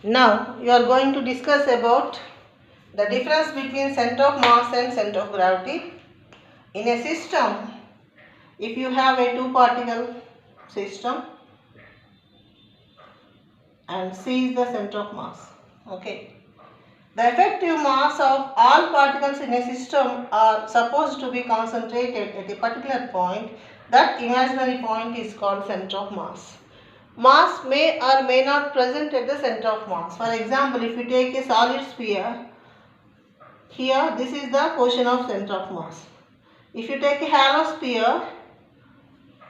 Now you are going to discuss about the difference between center of mass and center of gravity. In a system, if you have a two particle system and C is the center of mass, okay. The effective mass of all particles in a system are supposed to be concentrated at a particular point. That imaginary point is called center of mass. Mass may or may not present at the center of mass. For example, if you take a solid sphere, here this is the position of center of mass. If you take a hollow sphere,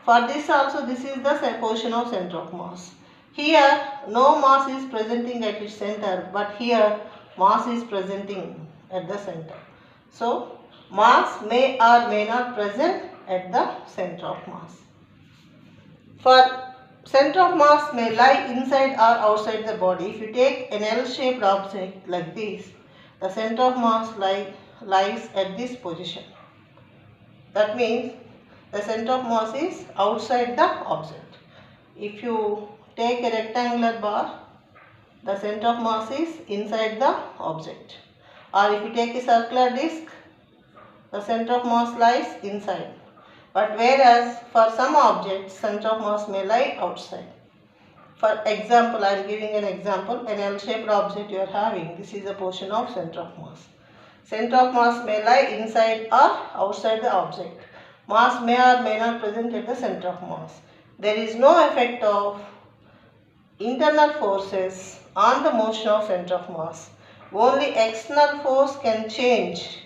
for this also this is the position of center of mass. Here no mass is presenting at its center, but here mass is presenting at the center. So mass may or may not present at the center of mass. For center of mass may lie inside or outside the body. If you take an L-shaped object like this, the center of mass lies at this position. That means the center of mass is outside the object. If you take a rectangular bar, the center of mass is inside the object. Or if you take a circular disc, the center of mass lies inside. But whereas for some objects, center of mass may lie outside. For example, I am giving an example. An L-shaped object you are having, this is a portion of center of mass. Center of mass may lie inside or outside the object. Mass may or may not present at the center of mass. There is no effect of internal forces on the motion of center of mass. Only external force can change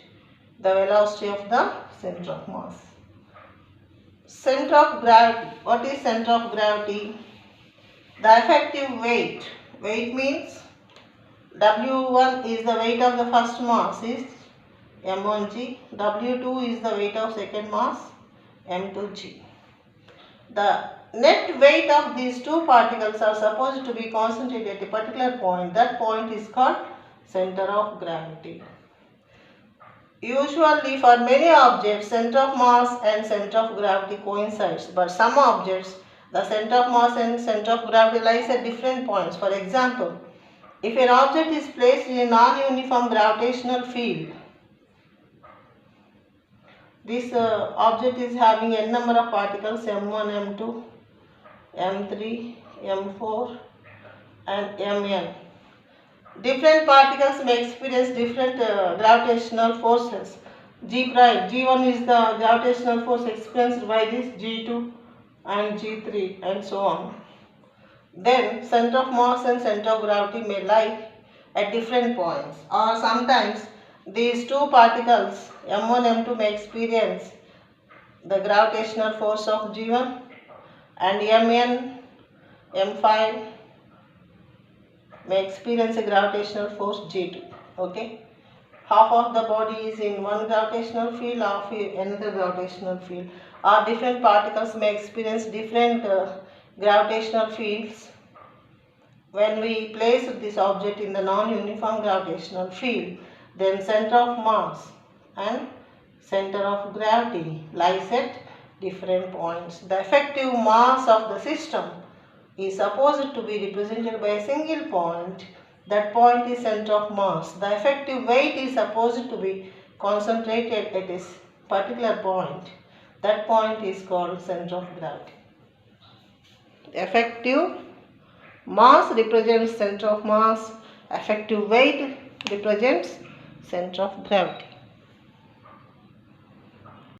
the velocity of the center of mass. Center of gravity. What is center of gravity? The effective weight. Weight means W1 is the weight of the first mass is m1g. W2 is the weight of second mass m2g. The net weight of these two particles are supposed to be concentrated at a particular point. That point is called center of gravity. Usually for many objects, center of mass and center of gravity coincides, but some objects, the center of mass and center of gravity lies at different points. For example, if an object is placed in a non-uniform gravitational field, this object is having n number of particles m1, m2, m3, m4 and mn. Different particles may experience different gravitational forces. G1 is the gravitational force experienced by this, G2 and G3 and so on. Then center of mass and center of gravity may lie at different points, or sometimes these two particles m1, m2 may experience the gravitational force of G1 and mn, m5 may experience a gravitational force G2. Okay, half of the body is in one gravitational field, half in another gravitational field, or different particles may experience different gravitational fields. When we place this object in the non-uniform gravitational field, then center of mass and center of gravity lies at different points. The effective mass of the system is supposed to be represented by a single point. That point is center of mass. The effective weight is supposed to be concentrated at a particular point. That point is called center of gravity. Effective mass represents center of mass. Effective weight represents center of gravity.